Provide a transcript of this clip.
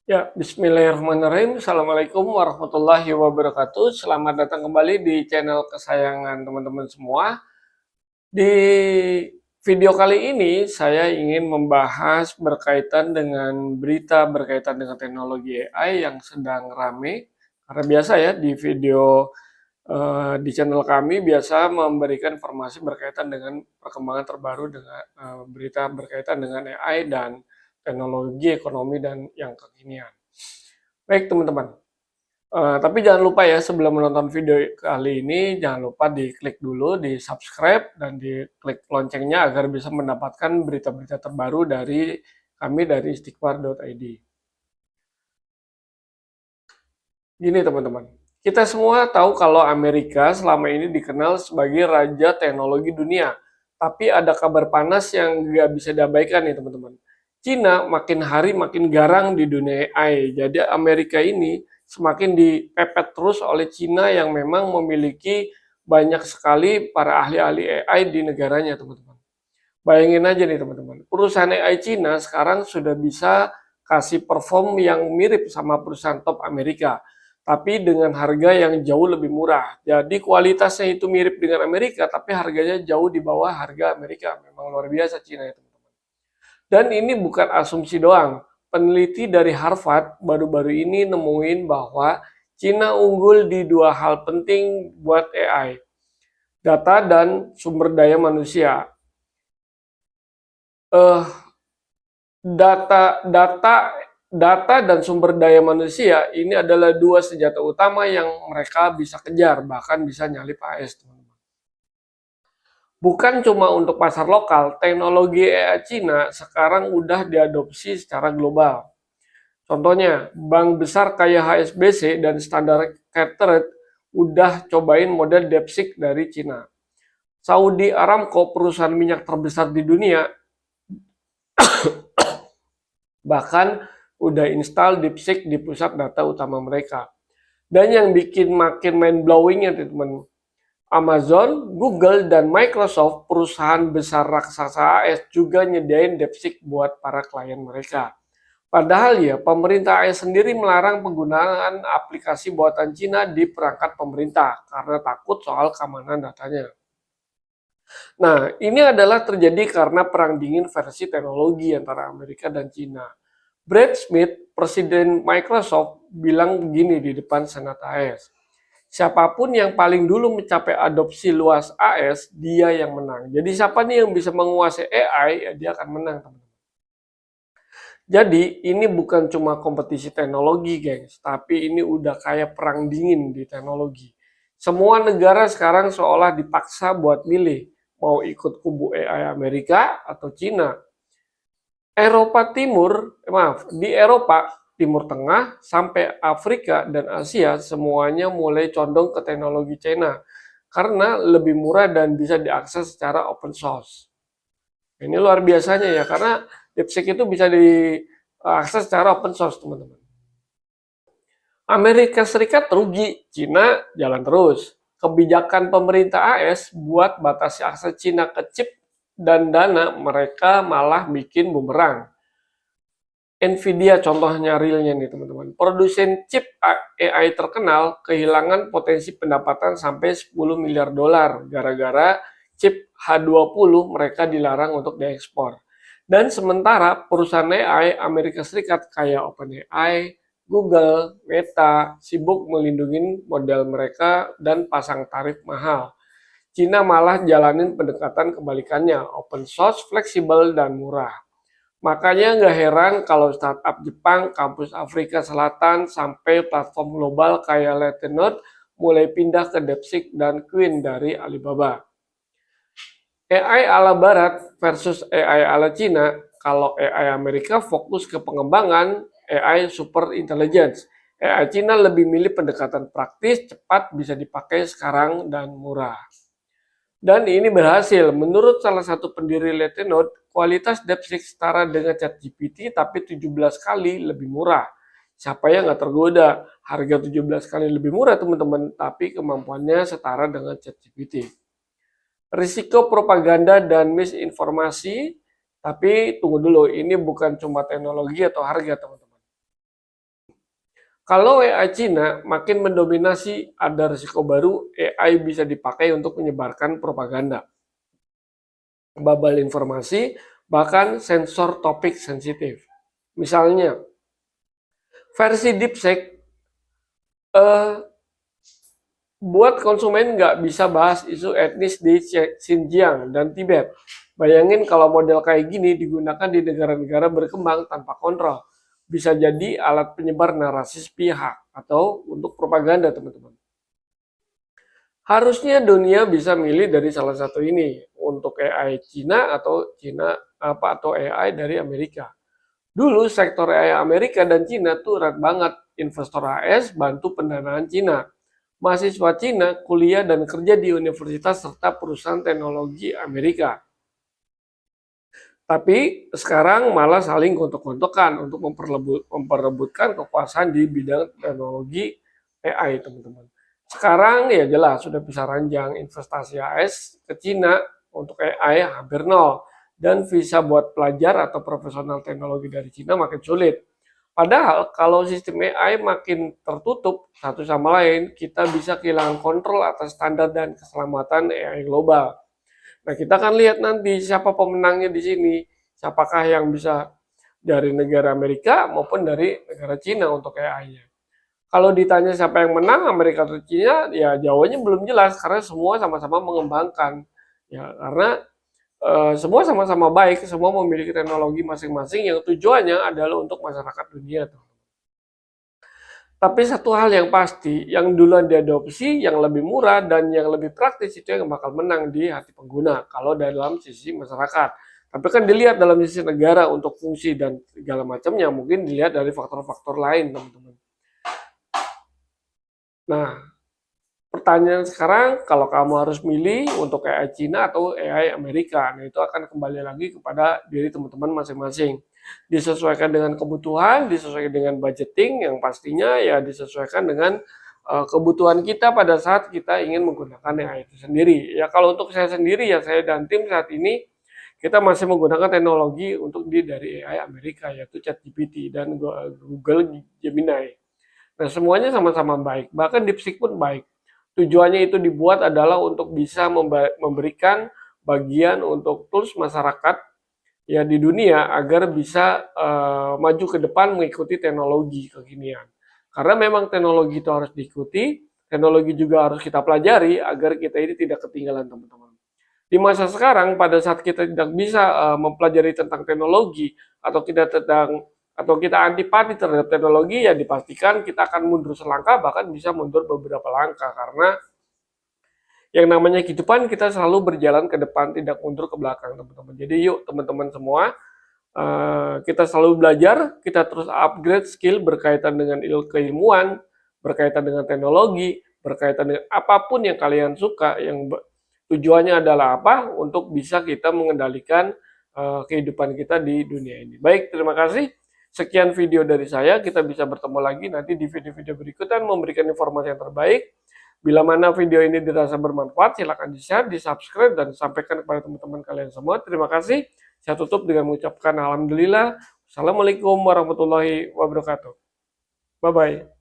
Ya, bismillahirrahmanirrahim. Assalamualaikum warahmatullahi wabarakatuh. Selamat datang kembali di channel kesayangan teman-teman semua. Di video kali ini, saya ingin membahas berkaitan dengan berita berkaitan dengan teknologi AI yang sedang rame. Karena biasa ya, di video di channel kami biasa memberikan informasi berkaitan dengan perkembangan terbaru dengan berita berkaitan dengan AI dan teknologi ekonomi dan yang kekinian. Baik teman-teman, tapi jangan lupa ya sebelum menonton video kali ini, jangan lupa diklik dulu, di subscribe, dan diklik loncengnya agar bisa mendapatkan berita-berita terbaru dari kami dari istighfar.id. Gini teman-teman, kita semua tahu kalau Amerika selama ini dikenal sebagai raja teknologi dunia. Tapi ada kabar panas yang nggak bisa diabaikan nih teman-teman. Cina makin hari makin garang di dunia AI. Jadi Amerika ini semakin dipepet terus oleh Cina yang memang memiliki banyak sekali para ahli-ahli AI di negaranya teman-teman. Bayangin aja nih teman-teman, perusahaan AI Cina sekarang sudah bisa kasih perform yang mirip sama perusahaan top Amerika, tapi dengan harga yang jauh lebih murah. Jadi kualitasnya itu mirip dengan Amerika, tapi harganya jauh di bawah harga Amerika. Memang luar biasa Cina itu. Dan ini bukan asumsi doang. Peneliti dari Harvard baru-baru ini nemuin bahwa Cina unggul di dua hal penting buat AI, data dan sumber daya manusia. Eh, data dan sumber daya manusia ini adalah dua senjata utama yang mereka bisa kejar, bahkan bisa nyalip AS, teman-teman. Bukan cuma untuk pasar lokal, teknologi AI Cina sekarang udah diadopsi secara global. Contohnya, bank besar kayak HSBC dan Standard Chartered udah cobain model DeepSeek dari Cina. Saudi Aramco, perusahaan minyak terbesar di dunia, bahkan udah install DeepSeek di pusat data utama mereka. Dan yang bikin makin mind-blowing-nya teman, Amazon, Google, dan Microsoft, perusahaan besar raksasa AS juga nyediain DeepSeek buat para klien mereka. Padahal ya, pemerintah AS sendiri melarang penggunaan aplikasi buatan Cina di perangkat pemerintah karena takut soal keamanan datanya. Nah, ini adalah terjadi karena perang dingin versi teknologi antara Amerika dan Cina. Brad Smith, presiden Microsoft, bilang begini di depan Senat AS. Siapapun yang paling dulu mencapai adopsi luas AS, dia yang menang. Jadi siapa nih yang bisa menguasai AI, ya dia akan menang, teman-teman. Jadi ini bukan cuma kompetisi teknologi, gengs, tapi ini udah kayak perang dingin di teknologi. Semua negara sekarang seolah dipaksa buat milih mau ikut kubu AI Amerika atau Cina. Eropa Timur, di Eropa, Timur Tengah, sampai Afrika dan Asia, semuanya mulai condong ke teknologi China karena lebih murah dan bisa diakses secara open source. Ini luar biasanya ya, karena DeepSeek itu bisa diakses secara open source, teman-teman. Amerika Serikat rugi, Cina jalan terus. Kebijakan pemerintah AS buat batasi akses Cina ke chip dan dana mereka malah bikin bumerang. Nvidia contohnya realnya nih teman-teman. Produsen chip AI terkenal kehilangan potensi pendapatan sampai 10 miliar dolar gara-gara chip H20 mereka dilarang untuk diekspor. Dan sementara perusahaan AI Amerika Serikat kayak OpenAI, Google, Meta sibuk melindungi model mereka dan pasang tarif mahal. Cina malah jalanin pendekatan kebalikannya, open source, fleksibel, dan murah. Makanya nggak heran kalau startup Jepang, kampus Afrika Selatan, sampai platform global kayak Letternote mulai pindah ke DeepSeek dan Queen dari Alibaba. AI ala Barat versus AI ala Cina, kalau AI Amerika fokus ke pengembangan AI super intelligence. AI Cina lebih milih pendekatan praktis, cepat, bisa dipakai sekarang, dan murah. Dan ini berhasil. Menurut salah satu pendiri Letternote, kualitas DeepSeek setara dengan ChatGPT tapi 17 kali lebih murah. Siapa yang nggak tergoda? Harga 17 kali lebih murah teman-teman, tapi kemampuannya setara dengan ChatGPT. Risiko propaganda dan misinformasi, tapi tunggu dulu, ini bukan cuma teknologi atau harga teman-teman. Kalau AI Cina makin mendominasi, ada risiko baru AI bisa dipakai untuk menyebarkan propaganda, bubble informasi, bahkan sensor topik sensitif. Misalnya, versi DeepSeek buat konsumen nggak bisa bahas isu etnis di Xinjiang dan Tibet. Bayangin kalau model kayak gini digunakan di negara-negara berkembang tanpa kontrol. Bisa jadi alat penyebar narasi sepihak atau untuk propaganda, teman-teman. Harusnya dunia bisa milih dari salah satu ini untuk AI Cina atau AI dari Amerika. Dulu sektor AI Amerika dan Cina tuh erat banget. Investor AS bantu pendanaan Cina. Mahasiswa Cina kuliah dan kerja di universitas serta perusahaan teknologi Amerika. Tapi sekarang malah saling gontok-gontokan untuk memperebutkan kekuasaan di bidang teknologi AI, teman-teman. Sekarang ya jelas sudah bisa ranjang investasi AS ke Cina untuk AI hampir nol. Dan visa buat pelajar atau profesional teknologi dari Cina makin sulit. Padahal kalau sistem AI makin tertutup satu sama lain, kita bisa kehilangan kontrol atas standar dan keselamatan AI global. Nah, kita akan lihat nanti siapa pemenangnya di sini. Siapakah yang bisa dari negara Amerika maupun dari negara Cina untuk AI-nya. Kalau ditanya siapa yang menang, Amerika atau Cina, ya jawabannya belum jelas karena semua sama-sama mengembangkan. Ya, karena semua sama-sama baik, semua memiliki teknologi masing-masing yang tujuannya adalah untuk masyarakat dunia. Tapi satu hal yang pasti, yang duluan diadopsi, yang lebih murah, dan yang lebih praktis itu yang bakal menang di hati pengguna, kalau dalam sisi masyarakat. Tapi kan dilihat dalam sisi negara untuk fungsi dan segala macamnya, mungkin dilihat dari faktor-faktor lain, teman-teman. Nah, pertanyaan sekarang, kalau kamu harus milih untuk AI Cina atau AI Amerika, nah itu akan kembali lagi kepada diri teman-teman masing-masing. Disesuaikan dengan kebutuhan, disesuaikan dengan budgeting, yang pastinya ya disesuaikan dengan kebutuhan kita pada saat kita ingin menggunakan AI itu sendiri. Ya kalau untuk saya sendiri ya saya dan tim saat ini kita masih menggunakan teknologi untuk dari AI Amerika yaitu ChatGPT dan Google Gemini. Nah semuanya sama-sama baik, bahkan DeepSeek pun baik. Tujuannya itu dibuat adalah untuk bisa memberikan bagian untuk tools masyarakat ya di dunia agar bisa maju ke depan mengikuti teknologi kekinian. Karena memang teknologi itu harus diikuti, teknologi juga harus kita pelajari agar kita ini tidak ketinggalan, teman-teman. Di masa sekarang, pada saat kita tidak bisa mempelajari tentang teknologi atau kita antipati terhadap teknologi, ya dipastikan kita akan mundur selangkah, bahkan bisa mundur beberapa langkah karena yang namanya kehidupan kita selalu berjalan ke depan, tidak mundur ke belakang, teman-teman. Jadi yuk teman-teman semua, kita selalu belajar, kita terus upgrade skill berkaitan dengan keilmuan, berkaitan dengan teknologi, berkaitan dengan apapun yang kalian suka, yang tujuannya adalah apa? Untuk bisa kita mengendalikan kehidupan kita di dunia ini. Baik, terima kasih. Sekian video dari saya, kita bisa bertemu lagi nanti di video-video berikutnya memberikan informasi yang terbaik. Bila mana video ini dirasa bermanfaat, silakan di-share, di-subscribe, dan sampaikan kepada teman-teman kalian semua. Terima kasih. Saya tutup dengan mengucapkan Alhamdulillah. Assalamualaikum warahmatullahi wabarakatuh. Bye-bye.